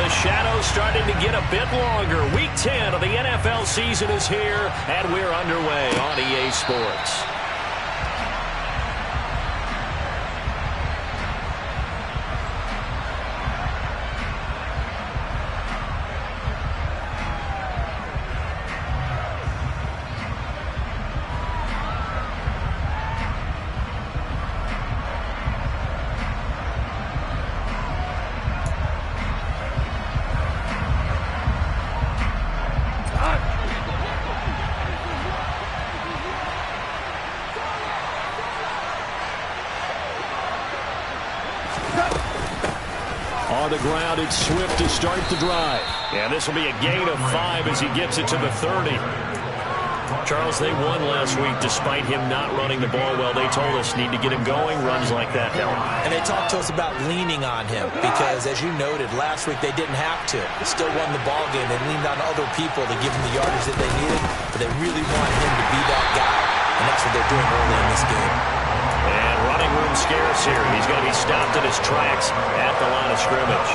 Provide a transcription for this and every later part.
The shadow's starting to get a bit longer. Week 10 of the NFL season is here, and we're underway on EA Sports. On the ground, it's Swift to start the drive. And this will be a gain of 5 as he gets it to the 30. Charles, they won last week despite him not running the ball well. They told us need to get him going. Runs like that help. And they talked to us about leaning on him because, as you noted, last week they didn't have to. They still won the ball game. They leaned on other people to give him the yardage that they needed, but they really want him to be that guy, and that's what they're doing early in this game. And running room scarce here. He's going to be stopped in his tracks at the line of scrimmage.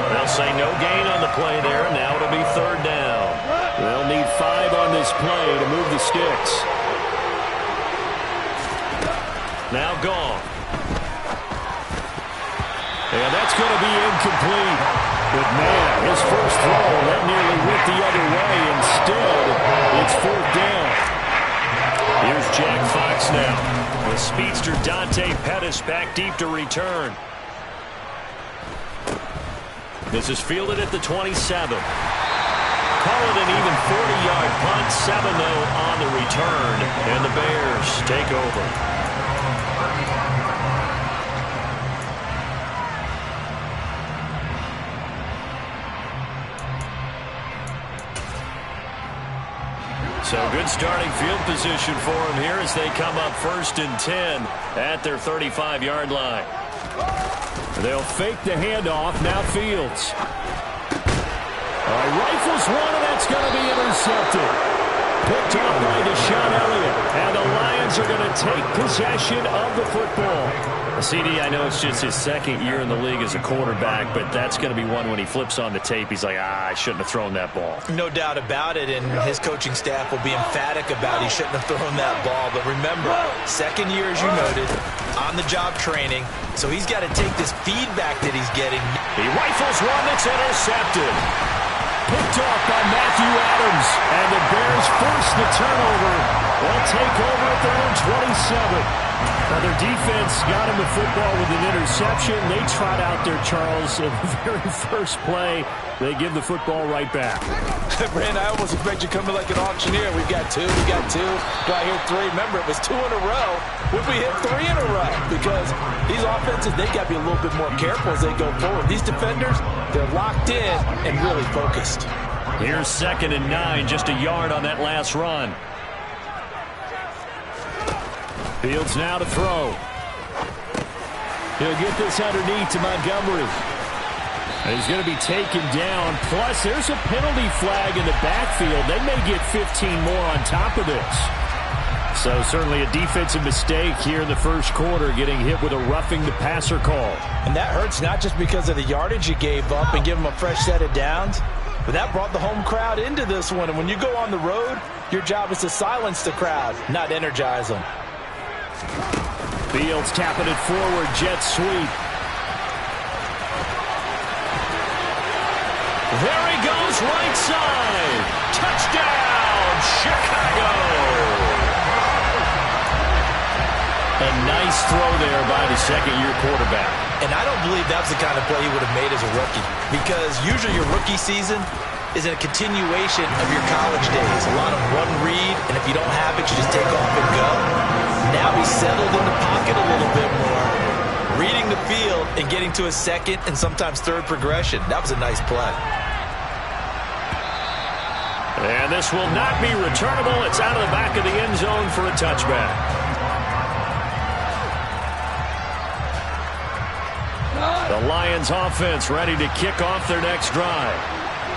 They'll say no gain on the play there. Now it'll be 3rd down. They'll need 5 on this play to move the sticks. Now gone. And that's going to be incomplete. But man, his first throw, that nearly went the other way. Instead, it's 4th down. Here's Jack Fox now. With speedster Dante Pettis back deep to return. This is fielded at the 27. Call it an even 40-yard punt. 7-0 on the return. And the Bears take over. So good starting field position for him here as they come up 1st and 10 at their 35-yard line. They'll fake the handoff. Now Fields. Rifles one, and that's going to be intercepted. Picked up by Deshaun Elliott. And the Lions are going to take possession of the football. CD, I know it's just his 2nd year in the league as a quarterback, but that's going to be one when he flips on the tape. He's like, I shouldn't have thrown that ball. No doubt about it, and his coaching staff will be emphatic about he shouldn't have thrown that ball. But remember, 2nd year, as you noted, on-the-job training, so he's got to take this feedback that he's getting. He rifles one that's intercepted. Picked off by Matthew Adams, and the Bears force the turnover. They'll take over at their own 27. Now, their defense got him the football with an interception. They trot out there, Charles, in the very first play. They give the football right back. Brand, I almost expect you coming like an auctioneer. We've got 2, we got 2. Do I hear 3? Remember, it was 2 in a row. Would we hit 3 in a row? Because these offenses, they got to be a little bit more careful as they go forward. These defenders, they're locked in and really focused. Here's 2nd and 9, just a yard on that last run. Fields now to throw. He'll get this underneath to Montgomery. And he's going to be taken down. Plus, there's a penalty flag in the backfield. They may get 15 more on top of this. So certainly a defensive mistake here in the first quarter, getting hit with a roughing the passer call. And that hurts not just because of the yardage you gave up and give them a fresh set of downs, but that brought the home crowd into this one. And when you go on the road, your job is to silence the crowd, not energize them. Fields tapping it forward, jet sweep. There he goes, right side. Touchdown, Chicago. A nice throw there by the 2nd-year quarterback. And I don't believe that's the kind of play he would have made as a rookie, because usually your rookie season is a continuation of your college days. A lot of one read, and if you don't have it, you just take off and go. Now he's settled in the pocket a little bit more, reading the field and getting to his 2nd and sometimes 3rd progression. That was a nice play. And this will not be returnable. It's out of the back of the end zone for a touchback. The Lions offense ready to kick off their next drive.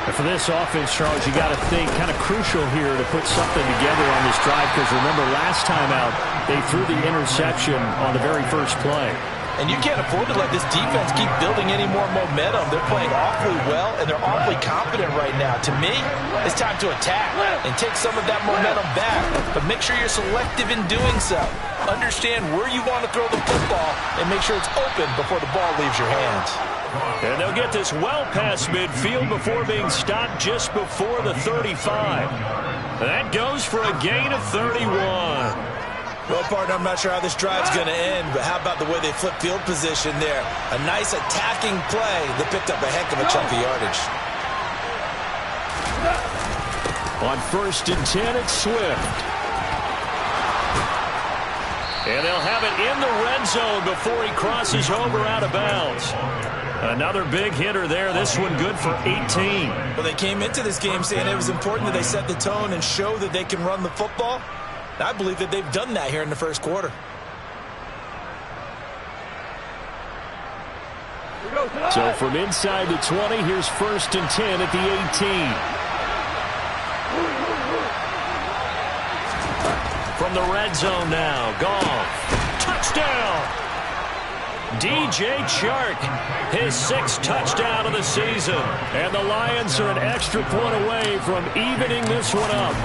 And for this offense, Charles, you got to think kind of crucial here to put something together on this drive, because remember last time out, they threw the interception on the very first play. And you can't afford to let this defense keep building any more momentum. They're playing awfully well, and they're awfully confident right now. To me, it's time to attack and take some of that momentum back. But make sure you're selective in doing so. Understand where you want to throw the football and make sure it's open before the ball leaves your hands. And they'll get this well past midfield before being stopped just before the 35. That goes for a gain of 31. Well, partner, I'm not sure how this drive's going to end, but how about the way they flip field position there? A nice attacking play that picked up a heck of a chunk of yardage. On 1st and 10, it's Swift. And they'll have it in the red zone before he crosses over out of bounds. Another big hitter there. This one good for 18. Well, they came into this game saying it was important that they set the tone and show that they can run the football. I believe that they've done that here in the first quarter. So from inside the 20, here's 1st and 10 at the 18. From the red zone now, Goff. Touchdown! DJ Chark, his 6th touchdown of the season. And the Lions are an extra point away from evening this one up.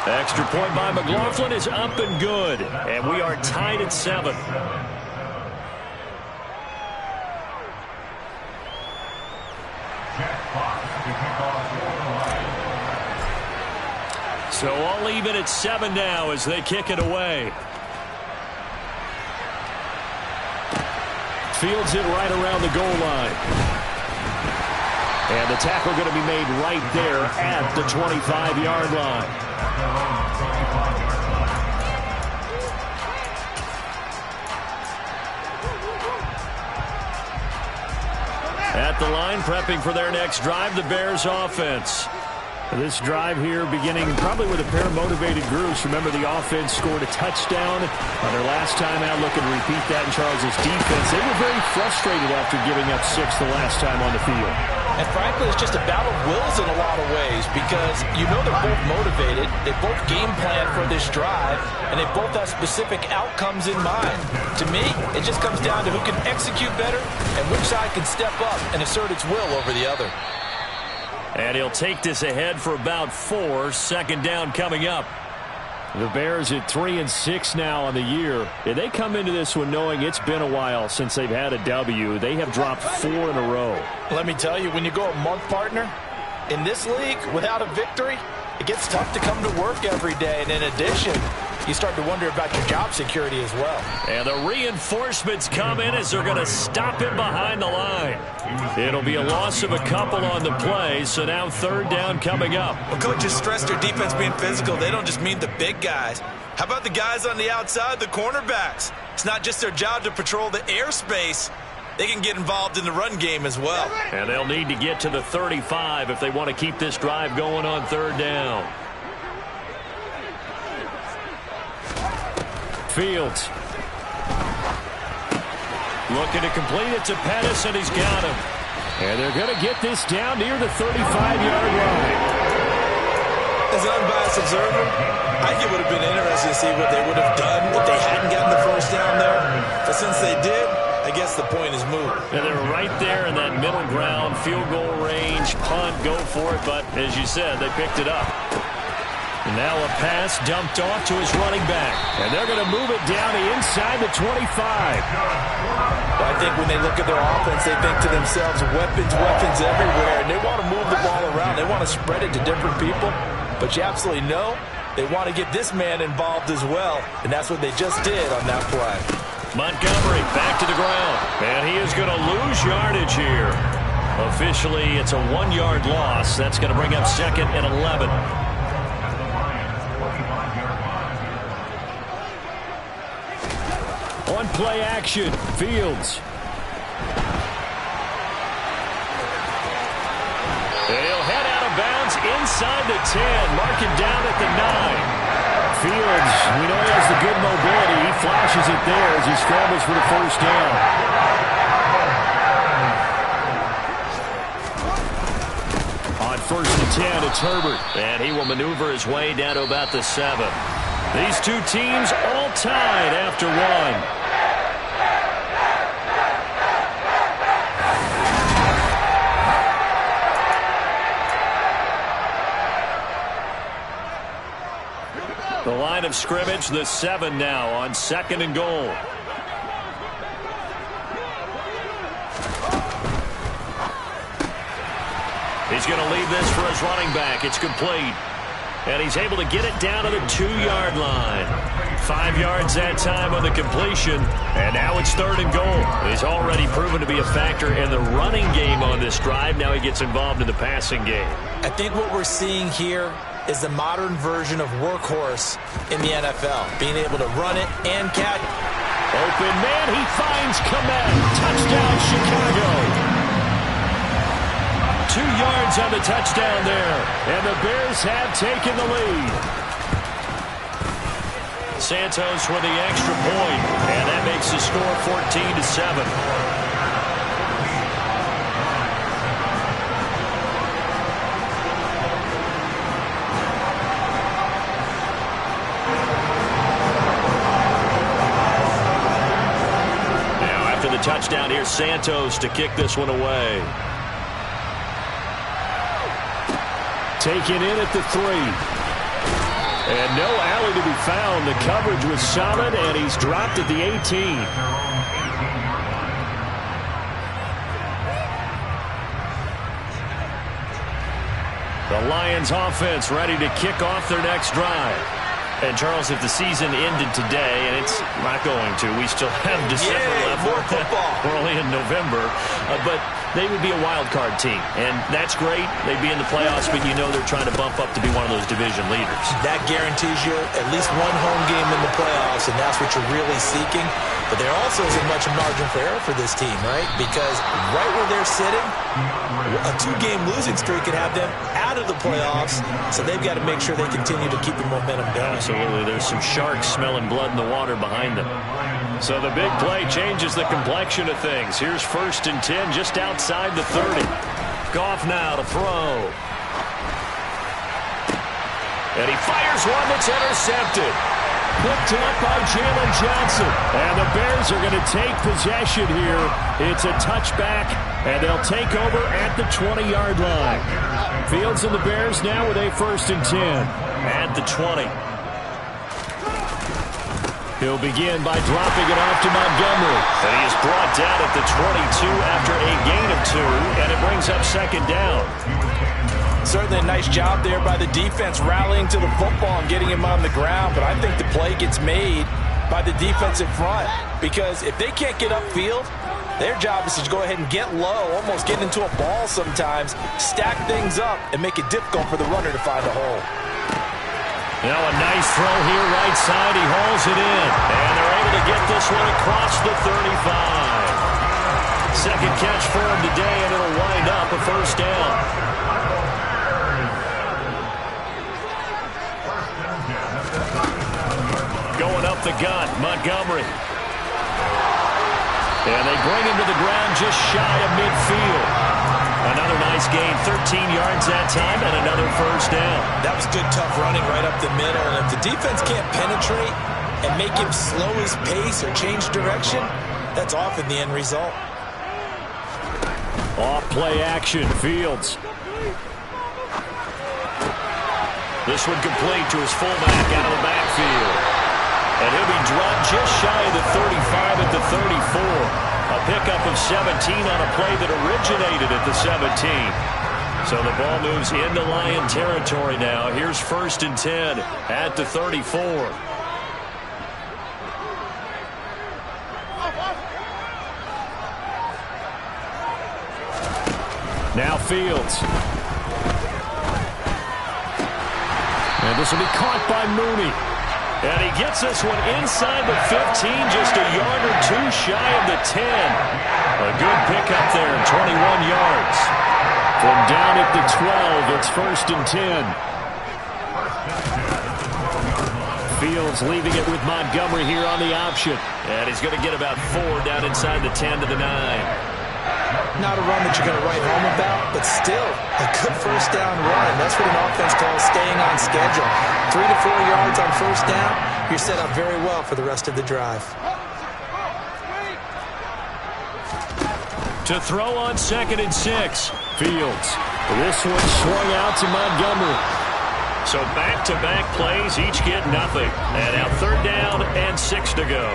Extra point by McLaughlin is up and good. And we are tied at 7. So all even at 7 now as they kick it away. Fields it right around the goal line. And the tackle going to be made right there at the 25-yard line. At the line, prepping for their next drive, the Bears offense. This drive here beginning probably with a pair of motivated groups. Remember, the offense scored a touchdown on their last time out. Looking to repeat that in Charles' defense. They were very frustrated after giving up 6 the last time on the field. And frankly, it's just a battle of wills in a lot of ways because you know they're both motivated. They both game plan for this drive, and they both have specific outcomes in mind. To me, it just comes down to who can execute better and which side can step up and assert its will over the other. And he'll take this ahead for about 4. 2nd down coming up. The Bears at 3-6 now on the year. And they come into this one knowing it's been a while since they've had a W. They have dropped 4 in a row. Let me tell you, when you go a month, partner, in this league without a victory, it gets tough to come to work every day. And in addition, you start to wonder about your job security as well. And the reinforcements come in as they're going to stop him behind the line. It'll be a loss of a couple on the play, so now 3rd down coming up. Well, coaches stress their defense being physical. They don't just mean the big guys. How about the guys on the outside, the cornerbacks? It's not just their job to patrol the airspace. They can get involved in the run game as well. And they'll need to get to the 35 if they want to keep this drive going on 3rd down. Fields. Looking to complete it to Pettis, and he's got him. And they're going to get this down near the 35-yard line. As an unbiased observer, I think it would have been interesting to see what they would have done if they hadn't gotten the 1st down there. But since they did, I guess the point is moot. And they're right there in that middle ground, field goal range, punt, go for it. But as you said, they picked it up. And now a pass dumped off to his running back. And they're going to move it down to inside the 25. Well, I think when they look at their offense, they think to themselves, weapons everywhere. And they want to move the ball around. They want to spread it to different people. But you absolutely know they want to get this man involved as well. And that's what they just did on that play. Montgomery back to the ground. And he is going to lose yardage here. Officially, it's a 1-yard loss. That's going to bring up 2nd and 11. On play action, Fields. He'll head out of bounds inside the 10, marking down at the 9. Fields, we know he has the good mobility. He flashes it there as he scrambles for the 1st down. On 1st and 10, it's Herbert. And he will maneuver his way down to about the 7. These two teams all tied after one. The line of scrimmage, the 7 now on 2nd and goal. He's going to leave this for his running back. It's complete. And he's able to get it down to the 2-yard line. 5 yards that time on the completion. And now it's 3rd and goal. He's already proven to be a factor in the running game on this drive. Now he gets involved in the passing game. I think what we're seeing here is the modern version of workhorse in the NFL. Being able to run it and catch. Open man, he finds Kmet. Touchdown, Chicago. 2 yards on the touchdown there. And the Bears have taken the lead. Santos with the extra point. And that makes the score 14-7. Touchdown here, Santos to kick this one away. Taken in at the 3. And no alley to be found. The coverage was solid, and he's dropped at the 18. The Lions offense ready to kick off their next drive. And, Charles, if the season ended today, and it's not going to, we still have December left. More football. We're only in November. But they would be a wild card team. And that's great. They'd be in the playoffs, but you know they're trying to bump up to be one of those division leaders. That guarantees you at least one home game in the playoffs, and that's what you're really seeking. But there also isn't much margin for error for this team, right? Because right where they're sitting, a 2-game losing streak could have them out of the playoffs, so they've got to make sure they continue to keep the momentum going. Absolutely. There's some sharks smelling blood in the water behind them. So the big play changes the complexion of things. Here's 1st and 10 just outside the 30. Goff now to throw. And he fires one that's intercepted. Picked up by Jalen Johnson. And the Bears are going to take possession here. It's a touchback, and they'll take over at the 20-yard line. Fields and the Bears now with a 1st and 10 at the 20. He'll begin by dropping it off to Montgomery. And he is brought down at the 22 after a gain of 2, and it brings up 2nd down. Certainly a nice job there by the defense rallying to the football and getting him on the ground, but I think the play gets made by the defensive front, because if they can't get upfield, their job is to go ahead and get low, almost get into a ball sometimes, stack things up, and make it difficult for the runner to find a hole. Now a nice throw here right side. He hauls it in, and they're able to get this one across the 35. 2nd catch for him today, and it'll wind up a 1st down. Going up the gut, Montgomery. And they bring him to the ground just shy of midfield. Another nice gain, 13 yards that time, and another 1st down. That was good, tough running right up the middle. And if the defense can't penetrate and make him slow his pace or change direction, that's often the end result. Off play action, Fields. This one complete to his fullback out of the backfield. And he'll be dropped just shy of the 35 at the 34. A pickup of 17 on a play that originated at the 17. So the ball moves into Lion territory now. Here's 1st and 10 at the 34. Now Fields. And this will be caught by Mooney. And he gets this one inside the 15, just a yard or 2 shy of the 10. A good pickup there, 21 yards. From down at the 12, it's 1st and 10. Fields leaving it with Montgomery here on the option. And he's going to get about 4 down inside the 10 to the 9. Not a run that you're going to write home about, but still a good first down run. That's what an offense calls staying on schedule. 3 to 4 yards on first down, you're set up very well for the rest of the drive. To throw on 2nd and 6. Fields. This one swung out to Montgomery. So back-to-back plays, each get nothing. And now 3rd down and 6 to go.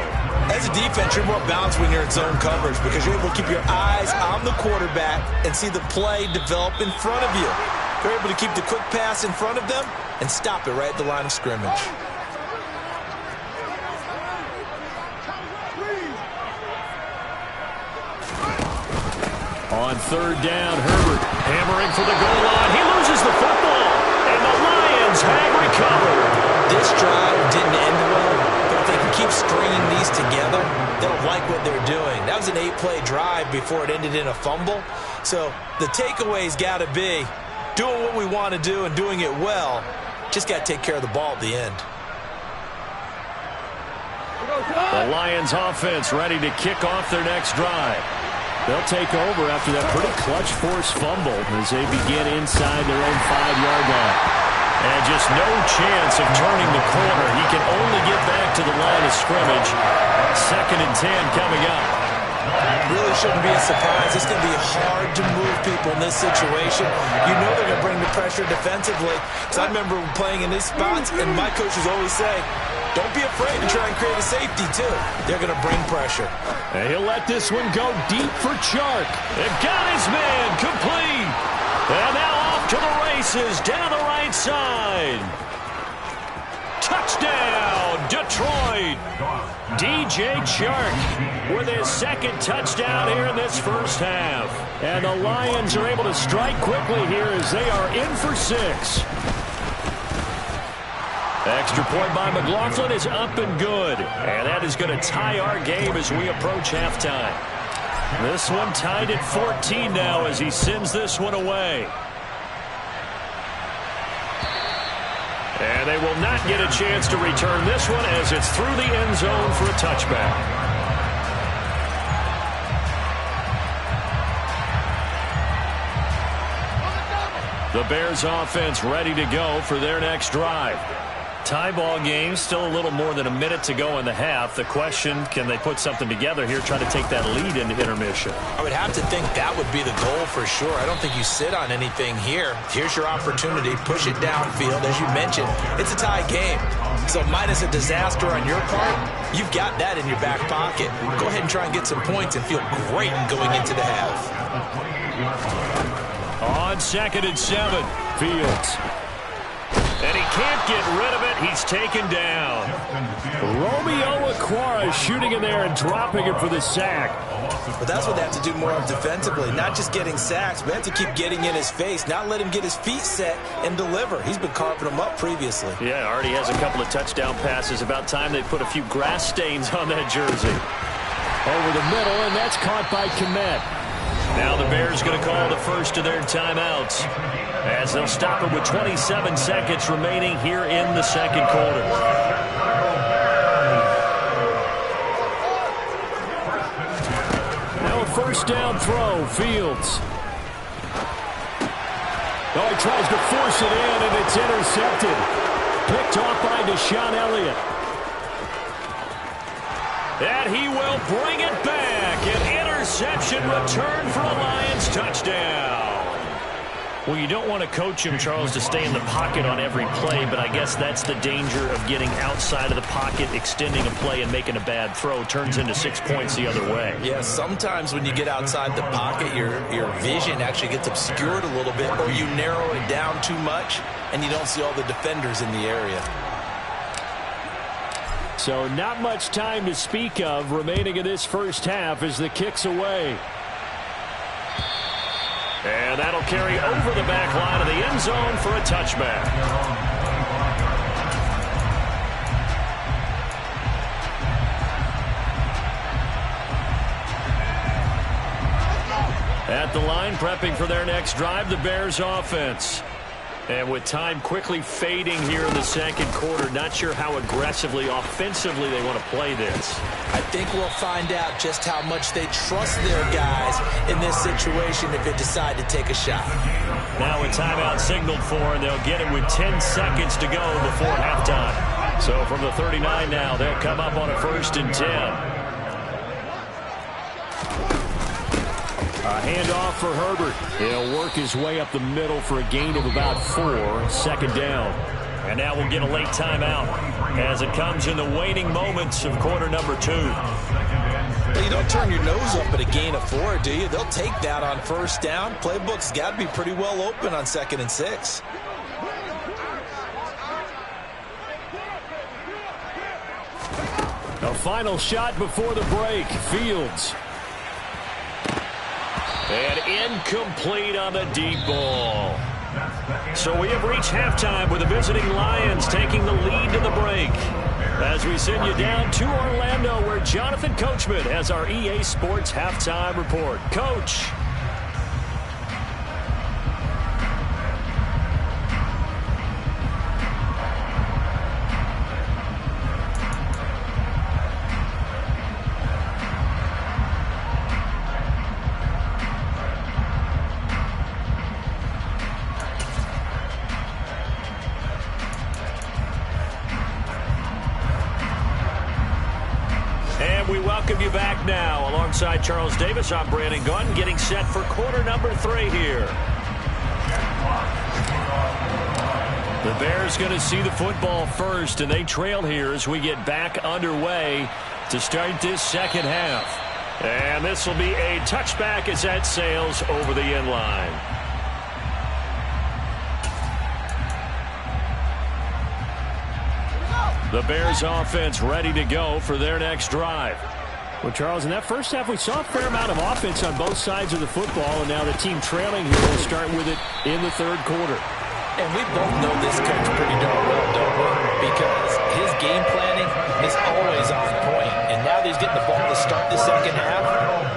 As a defense, you're more balanced when you're in zone coverage because you're able to keep your eyes on the quarterback and see the play develop in front of you. You're able to keep the quick pass in front of them and stop it right at the line of scrimmage. On 3rd down, Herbert hammering for the goal line. He loses the football, and the Lions have recovered. This drive didn't end well, but if they can keep stringing these together, they'll like what they're doing. That was an 8-play drive before it ended in a fumble. So the takeaway's got to be doing what we want to do and doing it well. Just got to take care of the ball at the end. The Lions offense ready to kick off their next drive. They'll take over after that pretty clutch forced fumble as they begin inside their own 5-yard line. And just no chance of turning the corner. He can only get back to the line of scrimmage. 2nd and 10 coming up. Really shouldn't be a surprise. It's going to be hard to move people in this situation. You know they're going to bring the pressure defensively. Because I remember playing in these spots, and my coaches always say, don't be afraid to try and create a safety, too. They're going to bring pressure. And he'll let this one go deep for Chark. It got his man complete. And now off to the races down the right side. Touchdown, Detroit. DJ Chark with his 2nd touchdown here in this first half. And the Lions are able to strike quickly here as they are in for 6. Extra point by McLaughlin is up and good. And that is going to tie our game as we approach halftime. This one tied at 14 now as he sends this one away. And they will not get a chance to return this one as it's through the end zone for a touchback. The Bears offense ready to go for their next drive. Tie ball game, still a little more than a minute to go in the half. The question, can they put something together here, try to take that lead into intermission? I would have to think that would be the goal for sure. I don't think you sit on anything here. Here's your opportunity. Push it downfield. As you mentioned, it's a tie game. So minus a disaster on your part, you've got that in your back pocket. Go ahead and try and get some points and feel great going into the half. On 2nd and 7, Fields. And he can't get rid of it. He's taken down. Romeo Okwara shooting in there and dropping it for the sack. But that's what they have to do more of defensively. Not just getting sacks, but they have to keep getting in his face. Not let him get his feet set and deliver. He's been carving them up previously. Yeah, already has a couple of touchdown passes. About time they put a few grass stains on that jersey. Over the middle, and that's caught by Kmet. Now the Bears going to call the first of their timeouts as they'll stop it with 27 seconds remaining here in the second quarter. Now a first down throw, Fields. Oh, he tries to force it in, and it's intercepted. Picked off by Deshaun Elliott. And he will bring it back. An interception return for a Lions touchdown. Well, you don't want to coach him, Charles, to stay in the pocket on every play, but I guess that's the danger of getting outside of the pocket, extending a play, and making a bad throw. Turns into 6 points the other way. Yeah, sometimes when you get outside the pocket, your vision actually gets obscured a little bit, or you narrow it down too much, and you don't see all the defenders in the area. So not much time to speak of remaining in this first half as the kick's away. And that'll carry over the back line of the end zone for a touchback. At the line, prepping for their next drive, the Bears offense. And with time quickly fading here in the second quarter, not sure how aggressively, offensively they want to play this. I think we'll find out just how much they trust their guys in this situation if they decide to take a shot. Now a timeout signaled for, and they'll get it with 10 seconds to go before halftime. So from the 39 now, they'll come up on a 1st and 10. A handoff for Herbert. He'll work his way up the middle for a gain of about 4. 2nd down. And now we'll get a late timeout as it comes in the waning moments of quarter number 2. Well, you don't turn your nose up at a gain of 4, do you? They'll take that on 1st down. Playbook's got to be pretty well open on 2nd and 6. A final shot before the break. Fields. And incomplete on the deep ball. So we have reached halftime with the visiting Lions taking the lead to the break. As we send you down to Orlando, where Jonathan Coachman has our EA Sports halftime report. Coach. We welcome you back now. Alongside Charles Davis, I'm Brandon Gunn, getting set for quarter number 3 here. The Bears going to see the football first, and they trail here as we get back underway to start this second half. And this will be a touchback as that sails over the end line. The Bears offense ready to go for their next drive. Well, Charles, in that first half, we saw a fair amount of offense on both sides of the football, and now the team trailing here will start with it in the 3rd quarter. And we both know this coach pretty darn well, don't we? Because his game planning is always on point. And now that he's getting the ball to start the second half,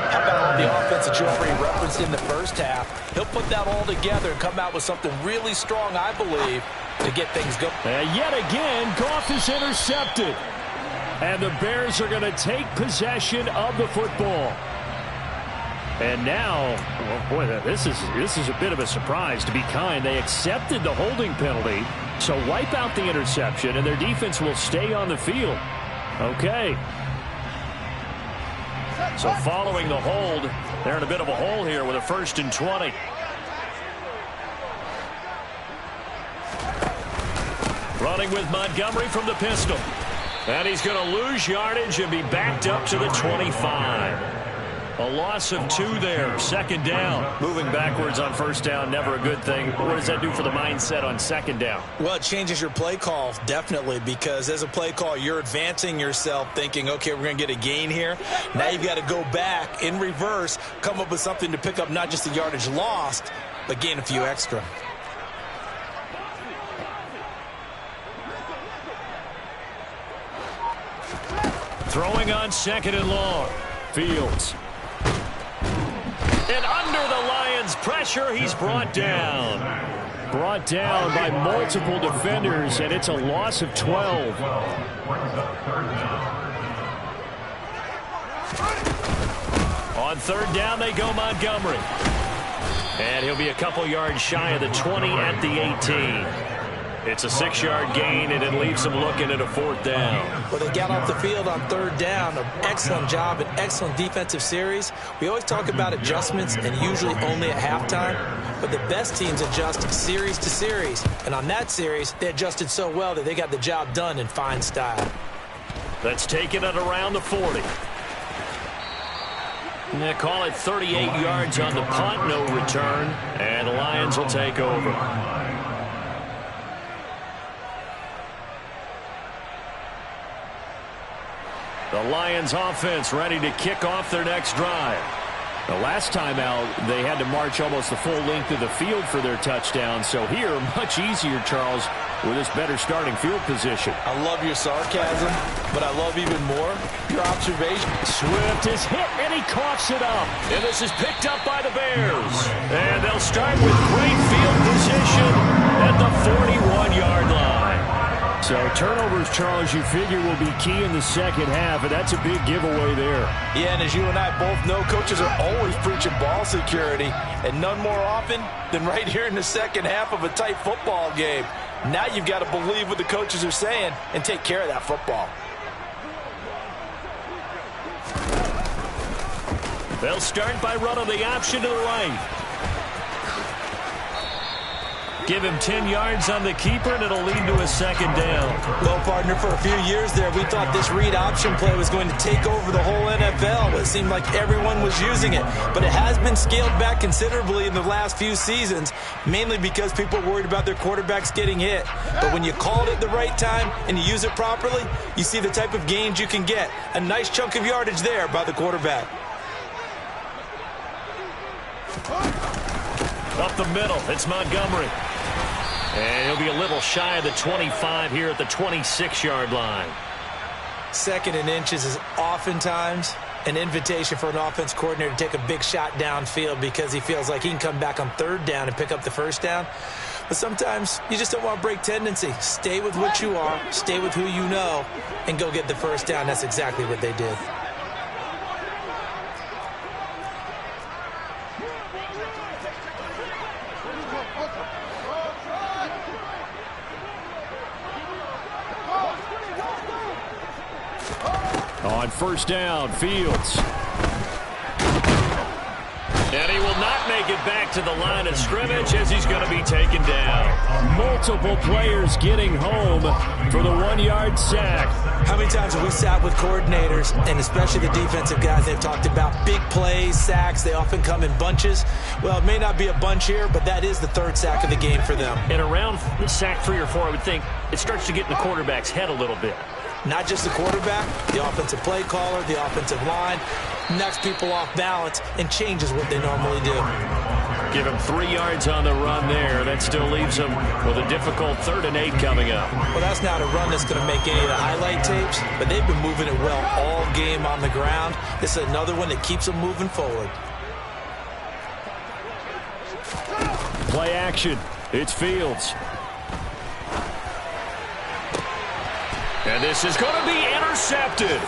how about all the offense that you already referenced in the first half? He'll put that all together and come out with something really strong, I believe, to get things going. And yet again, Goff is intercepted. And the Bears are going to take possession of the football. And now, well, boy, this is a bit of a surprise, to be kind. They accepted the holding penalty, so wipe out the interception, and their defense will stay on the field. Okay. So following the hold, they're in a bit of a hole here with a 1st and 20. Running with Montgomery from the pistol. And he's going to lose yardage and be backed up to the 25. A loss of 2 there. 2nd down. Moving backwards on 1st down, never a good thing. What does that do for the mindset on 2nd down? Well, it changes your play call, definitely, because as a play call, you're advancing yourself thinking, okay, we're going to get a gain here. Now you've got to go back in reverse, come up with something to pick up not just the yardage lost, but gain a few extra. Throwing on 2nd and long. Fields. And under the Lions' pressure, he's brought down. Brought down by multiple defenders, and it's a loss of 12. On 3rd down, they go Montgomery. And he'll be a couple yards shy of the 20 at the 18. It's a 6-yard gain, and it leaves them looking at a 4th down. Well, they got off the field on 3rd down. An excellent job, an excellent defensive series. We always talk about adjustments, and usually only at halftime. But the best teams adjust series to series. And on that series, they adjusted so well that they got the job done in fine style. That's taken at around the 40. And they call it 38 yards on the punt, no return. And the Lions will take over. The Lions offense ready to kick off their next drive. The last time out, they had to march almost the full length of the field for their touchdown. So here, much easier, Charles, with this better starting field position. I love your sarcasm, but I love even more your observation. Swift is hit, and he coughs it up. And this is picked up by the Bears. And they'll start with great field position at the 41-yard line. So turnovers, Charles, you figure will be key in the second half, and that's a big giveaway there. Yeah, and as you and I both know, coaches are always preaching ball security, and none more often than right here in the second half of a tight football game. Now you've got to believe what the coaches are saying and take care of that football. They'll start by running the option to the right. Give him 10 yards on the keeper, and it'll lead to a second down. Well, partner, for a few years there, we thought this read option play was going to take over the whole NFL. It seemed like everyone was using it. But it has been scaled back considerably in the last few seasons, mainly because people are worried about their quarterbacks getting hit. But when you call it at the right time and you use it properly, you see the type of gains you can get. A nice chunk of yardage there by the quarterback. Up the middle, it's Montgomery. And he'll be a little shy of the 25 here at the 26-yard line. Second and inches is oftentimes an invitation for an offense coordinator to take a big shot downfield because he feels like he can come back on third down and pick up the first down. But sometimes you just don't want to break tendency. Stay with what you are, stay with who you know, and go get the first down. That's exactly what they did. On first down, Fields. And he will not make it back to the line of scrimmage as he's going to be taken down. Multiple players getting home for the 1-yard sack. How many times have we sat with coordinators, and especially the defensive guys, they've talked about big plays, sacks. They often come in bunches. Well, it may not be a bunch here, but that is the third sack of the game for them. And around sack 3 or 4, I would think it starts to get in the quarterback's head a little bit. Not just the quarterback, the offensive play caller, the offensive line, knocks people off balance and changes what they normally do. Give him 3 yards on the run there. That still leaves him with a difficult 3rd and 8 coming up. Well, that's not a run that's going to make any of the highlight tapes, but they've been moving it well all game on the ground. This is another one that keeps them moving forward. Play action. It's Fields. And this is going to be intercepted.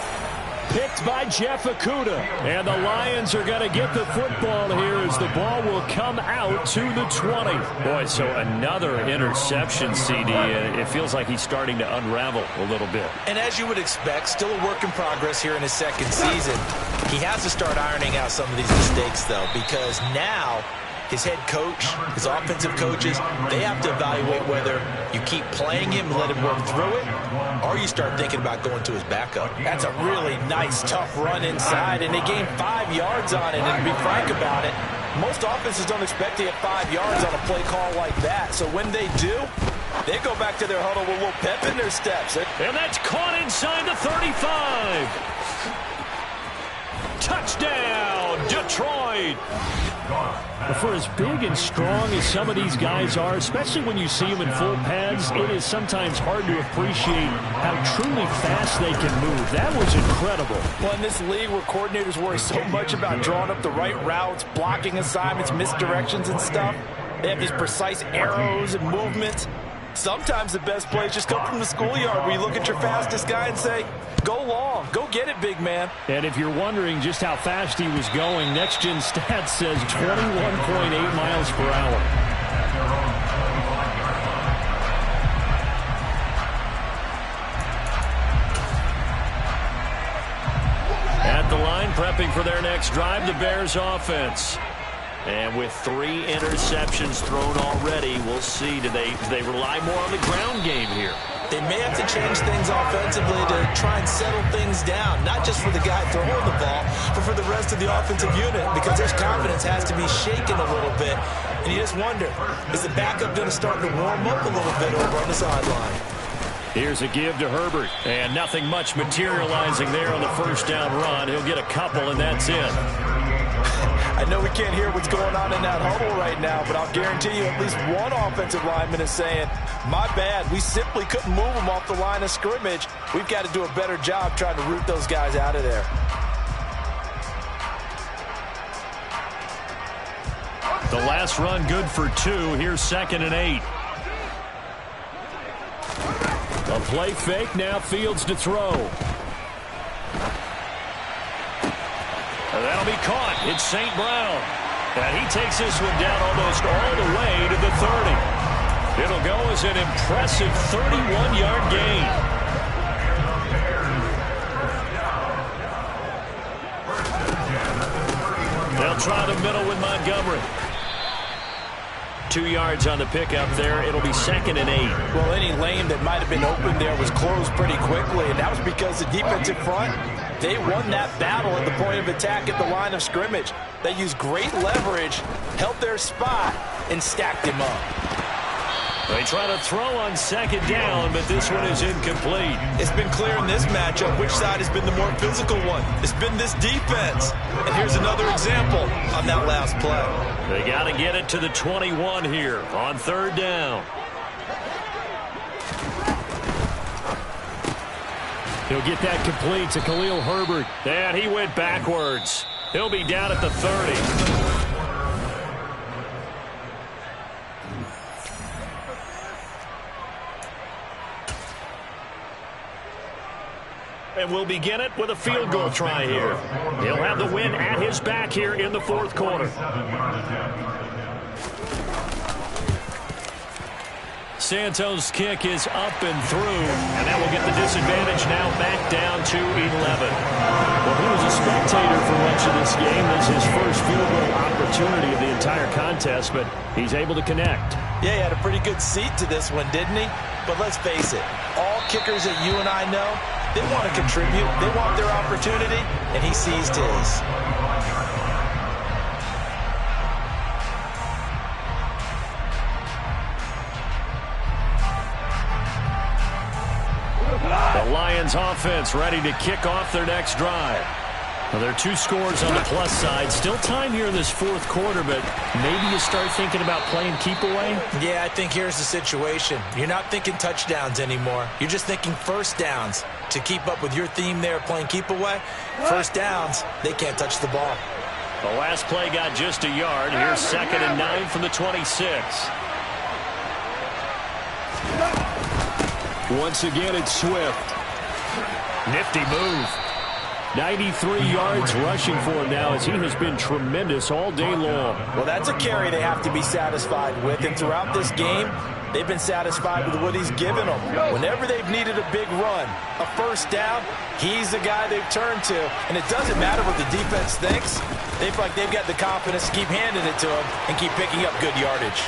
Picked by Jeff Okudah. And the Lions are going to get the football here as the ball will come out to the 20. Boy, so another interception, CD. It feels like he's starting to unravel a little bit. And as you would expect, still a work in progress here in his second season. He has to start ironing out some of these mistakes, though, because now his head coach, his offensive coaches, they have to evaluate whether you keep playing him and let him work through it, or you start thinking about going to his backup. That's a really nice, tough run inside, and they gained 5 yards on it. And to be frank about it, most offenses don't expect to get 5 yards on a play call like that. So when they do, they go back to their huddle with a little pep in their steps. And that's caught inside the 35. Touchdown, Detroit. For as big and strong as some of these guys are, especially when you see them in full pads, it is sometimes hard to appreciate how truly fast they can move. That was incredible. Well, in this league where coordinators worry so much about drawing up the right routes, blocking assignments, misdirections and stuff, they have these precise arrows and movements. Sometimes the best plays just come from the schoolyard where you look at your fastest guy and say, go long, go get it, big man. And if you're wondering just how fast he was going, Next Gen Stats says 21.8 miles per hour. At the line, prepping for their next drive, the Bears offense. And with 3 interceptions thrown already, we'll see. Do they rely more on the ground game here? They may have to change things offensively to try and settle things down, not just for the guy throwing the ball, but for the rest of the offensive unit, because their confidence has to be shaken a little bit. And you just wonder, is the backup going to start to warm up a little bit over on the sideline? Here's a give to Herbert, and nothing much materializing there on the first down run. He'll get a couple, and that's it. I know we can't hear what's going on in that huddle right now, but I'll guarantee you at least one offensive lineman is saying, my bad, we simply couldn't move them off the line of scrimmage. We've got to do a better job trying to root those guys out of there. The last run good for 2. Here's 2nd and 8. Play fake, now Fields to throw. And that'll be caught. It's St. Brown. And he takes this one down almost all the way to the 30. It'll go as an impressive 31-yard gain. They'll try the middle with Montgomery. 2 yards on the pickup there. It'll be 2nd and 8. Well, any lane that might have been open there was closed pretty quickly, and that was because the defensive front, they won that battle at the point of attack at the line of scrimmage. They used great leverage, held their spot, and stacked him up. They try to throw on 2nd down, but this one is incomplete. It's been clear in this matchup which side has been the more physical one. It's been this defense. And here's another example on that last play. They got to get it to the 21 here on 3rd down. He'll get that complete to Khalil Herbert. And he went backwards. He'll be down at the 30. And we'll begin it with a field goal try here. He'll have the win at his back here in the 4th quarter. Santos' kick is up and through, and that will get the disadvantage now back down to 11. Well, he was a spectator for much of this game. This is his first field goal opportunity of the entire contest, but he's able to connect. Yeah, he had a pretty good seat to this one, didn't he? But let's face it, all kickers that you and I know, they want to contribute. They want their opportunity, and he seized his. The Lions offense ready to kick off their next drive. Well, there are 2 scores on the plus side. Still time here in this 4th quarter, but maybe you start thinking about playing keep away? Yeah, I think here's the situation. You're not thinking touchdowns anymore. You're just thinking first downs. To keep up with your theme there, playing keep away, first downs, they can't touch the ball. The last play got just a yard. Here's 2nd and 9 from the 26. Once again, it's Swift. Nifty move. 93 yards rushing for him now as he has been tremendous all day long. Well, that's a carry they have to be satisfied with, and throughout this game, they've been satisfied with what he's given them. Whenever they've needed a big run, a first down, he's the guy they've turned to. And it doesn't matter what the defense thinks. They feel like they've got the confidence to keep handing it to him and keep picking up good yardage.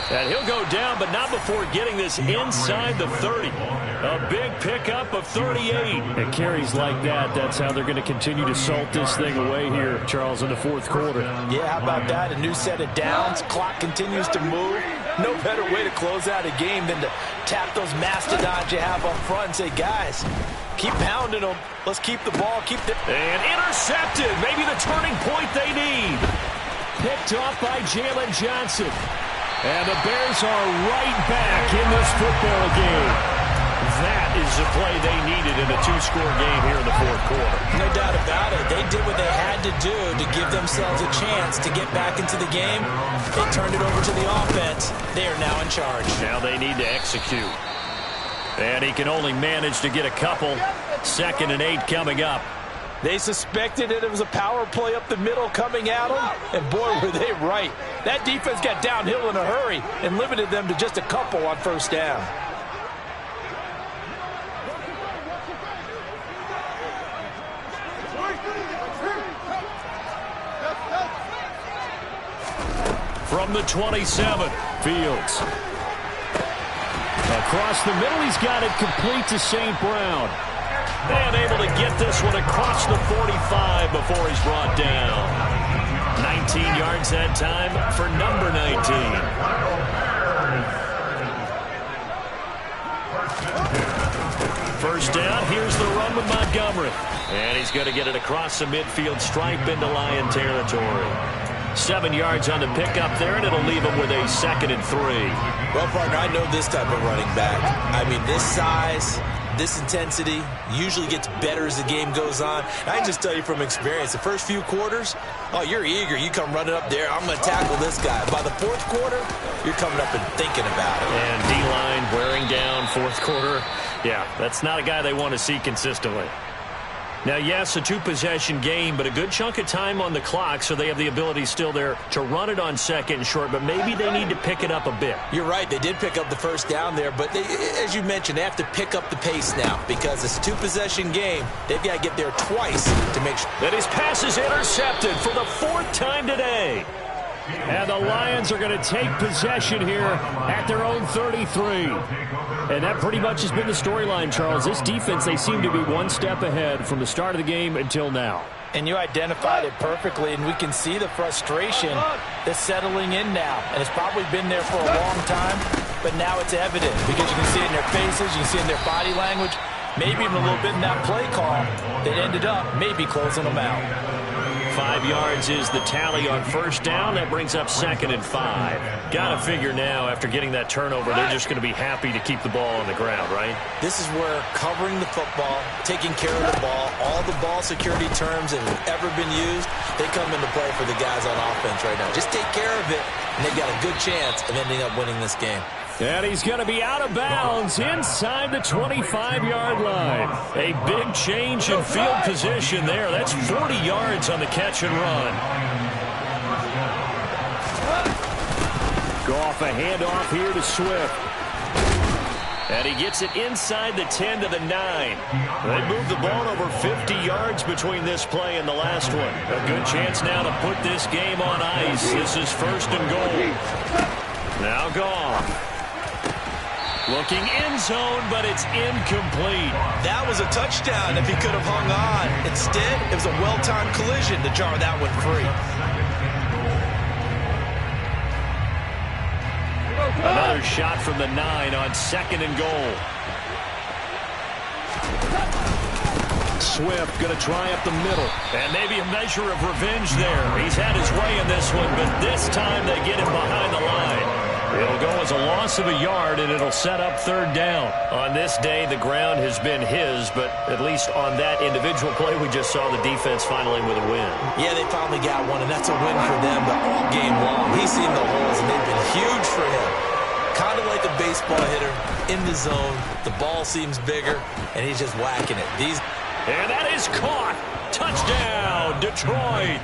And he'll go down, but not before getting this inside the 30. A big pickup of 38. And carries like that, that's how they're going to continue to salt this thing away here, Charles, in the 4th quarter. Yeah, how about that? A new set of downs. Clock continues to move. No better way to close out a game than to tap those mastodons you have up front and say, guys, keep pounding them. Let's keep the ball. And intercepted. Maybe the turning point they need. Picked off by Jalen Johnson. And the Bears are right back in this football game. That is the play they needed in a 2-score game here in the 4th quarter. No doubt about it. They did what they had to do to give themselves a chance to get back into the game. They turned it over to the offense. They are now in charge. Now they need to execute. And he can only manage to get a couple. 2nd and 8 coming up. They suspected it was a power play up the middle coming at them, and boy, were they right. That defense got downhill in a hurry and limited them to just a couple on first down. From the 27, Fields. Across the middle, he's got it complete to St. Brown. And able to get this one across the 45 before he's brought down. 19 yards that time for number 19. First down, here's the run with Montgomery. And he's going to get it across the midfield stripe into Lion territory. 7 yards on the pickup there, and it'll leave him with a 2nd and 3. Well, partner, I know this type of running back. I mean, this size, this intensity usually gets better as the game goes on. And I can just tell you from experience, the first few quarters, oh, you're eager. You come running up there, I'm going to tackle this guy. By the fourth quarter, you're coming up and thinking about it. And D-line wearing down fourth quarter. Yeah, that's not a guy they want to see consistently. Now, yes, a two-possession game, but a good chunk of time on the clock, so they have the ability still there to run it on second and short, but maybe they need to pick it up a bit. You're right. They did pick up the first down there, but as you mentioned, they have to pick up the pace now because it's a two-possession game. They've got to get there twice to make sure. That his pass is intercepted for the fourth time today. And the Lions are going to take possession here at their own 33. And that pretty much has been the storyline, Charles. This defense, they seem to be one step ahead from the start of the game until now. And you identified it perfectly, and we can see the frustration that's settling in now. And it's probably been there for a long time, but now it's evident because you can see it in their faces, you can see it in their body language, maybe even a little bit in that play call that ended up maybe closing them out. 5 yards is the tally on first down. That brings up 2nd and 5. Got to figure now, after getting that turnover, they're just going to be happy to keep the ball on the ground, right? This is where covering the football, taking care of the ball, all the ball security terms that have ever been used, they come into play for the guys on offense right now. Just take care of it, and they've got a good chance of ending up winning this game. And he's going to be out of bounds inside the 25-yard line. A big change in field position there. That's 40 yards on the catch and run. Goff a handoff here to Swift. And he gets it inside the 10 to the 9. They moved the ball over 50 yards between this play and the last one. A good chance now to put this game on ice. This is 1st and goal. Now Goff. Looking end zone, but it's incomplete. That was a touchdown if he could have hung on. Instead, it was a well-timed collision to jar that one free. Another shot from the 9 on 2nd and goal. Swift going to try up the middle. And maybe a measure of revenge there. He's had his way in this one, but this time they get him behind the line. It'll go as a loss of a yard, and it'll set up 3rd down. On this day, the ground has been his, but at least on that individual play, we just saw the defense finally with a win. Yeah, they finally got one, and that's a win for them, but all game long, he's seen the holes, and they've been huge for him. Kind of like a baseball hitter in the zone. The ball seems bigger, and he's just whacking it. And that is caught. Touchdown, Detroit.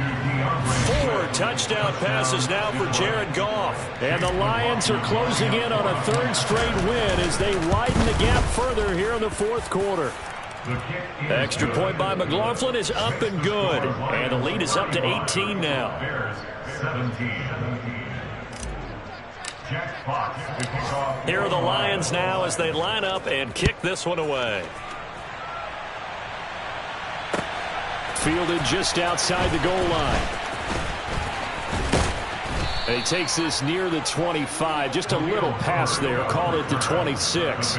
4 touchdown passes now for Jared Goff. And the Lions are closing in on a 3rd straight win as they widen the gap further here in the 4th quarter. Extra point by McLaughlin is up and good. And the lead is up to 18 now. Here are the Lions now as they line up and kick this one away. Fielded just outside the goal line. And he takes this near the 25. Just a little pass there. Call it the 26.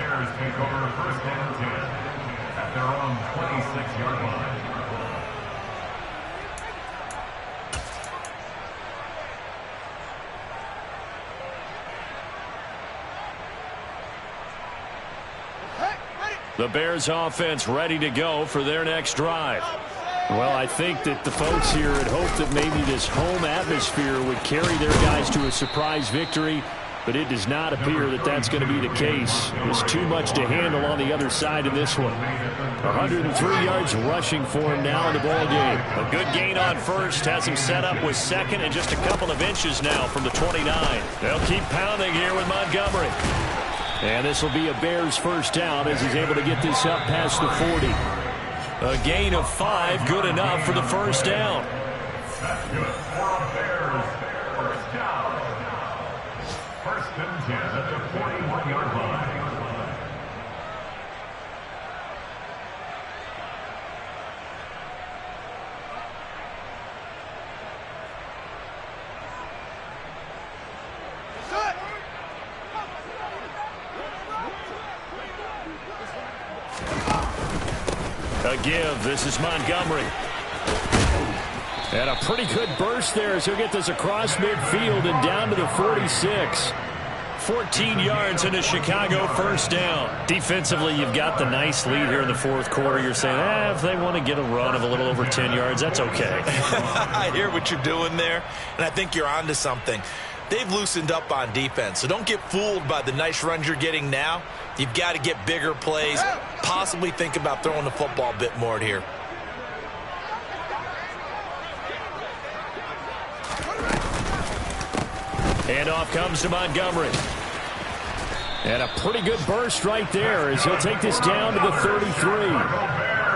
The Bears offense ready to go for their next drive. Well, I think that the folks here had hoped that maybe this home atmosphere would carry their guys to a surprise victory, but it does not appear that that's going to be the case. There's too much to handle on the other side of this one. 103 yards rushing for him now in the ball game. A good gain on first, has him set up with 2nd and just a couple of inches now from the 29. They'll keep pounding here with Montgomery. And this will be a Bears 1st down as he's able to get this up past the 40. A gain of 5, good enough for the 1st down. That's good for a Bears 1st down. 1st and 10 at the 41-yard line. A give. This is Montgomery. And a pretty good burst there as he'll get this across midfield and down to the 46. 14 yards into Chicago, first down. Defensively, you've got the nice lead here in the fourth quarter. You're saying, if they want to get a run of a little over 10 yards, that's okay. I hear what you're doing there, and I think you're onto something. They've loosened up on defense, so don't get fooled by the nice runs you're getting now. You've got to get bigger plays, possibly think about throwing the football a bit more here. Handoff comes to Montgomery. And a pretty good burst right there as he'll take this down to the 33.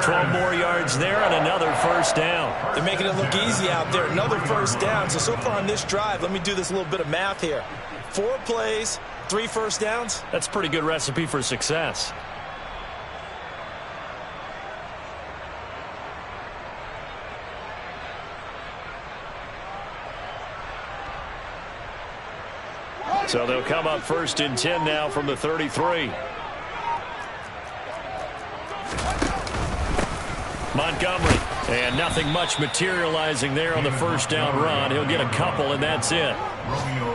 12 more yards there and another first down. They're making it look easy out there. Another first down. So far on this drive, let me do this little bit of math here. 4 plays, 3 first downs. That's a pretty good recipe for success. So they'll come up first and 10 now from the 33. Montgomery. And nothing much materializing there on the first down run. He'll get a couple, and that's it.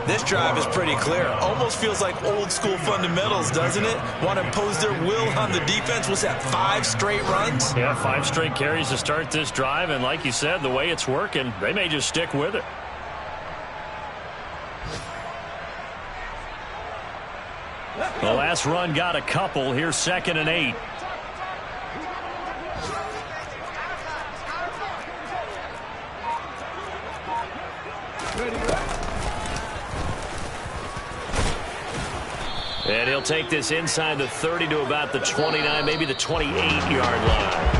This drive is pretty clear. Almost feels like old school fundamentals, doesn't it? Want to impose their will on the defense. Was that 5 straight runs? Yeah, 5 straight carries to start this drive. And like you said, the way it's working, they may just stick with it. The last run got a couple. Here's 2nd and 8. And he'll take this inside the 30 to about the 29, maybe the 28-yard line.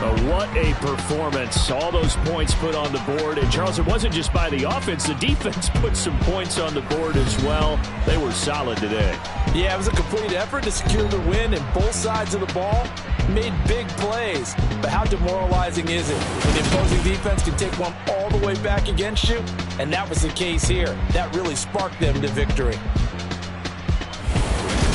But what a performance. All those points put on the board. And, Charles, it wasn't just by the offense. The defense put some points on the board as well. They were solid today. Yeah, it was a complete effort to secure the win, and both sides of the ball made big plays. But how demoralizing is it when the opposing defense can take one all the way back against you? And that was the case here. That really sparked them to victory.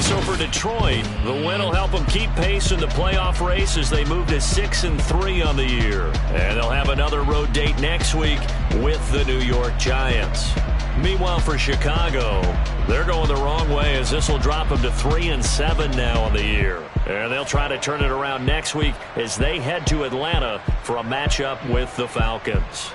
So for Detroit, the win will help them keep pace in the playoff race as they move to 6-3 on the year. And they'll have another road date next week with the New York Giants. Meanwhile, for Chicago, they're going the wrong way as this will drop them to 3-7 now on the year. And they'll try to turn it around next week as they head to Atlanta for a matchup with the Falcons.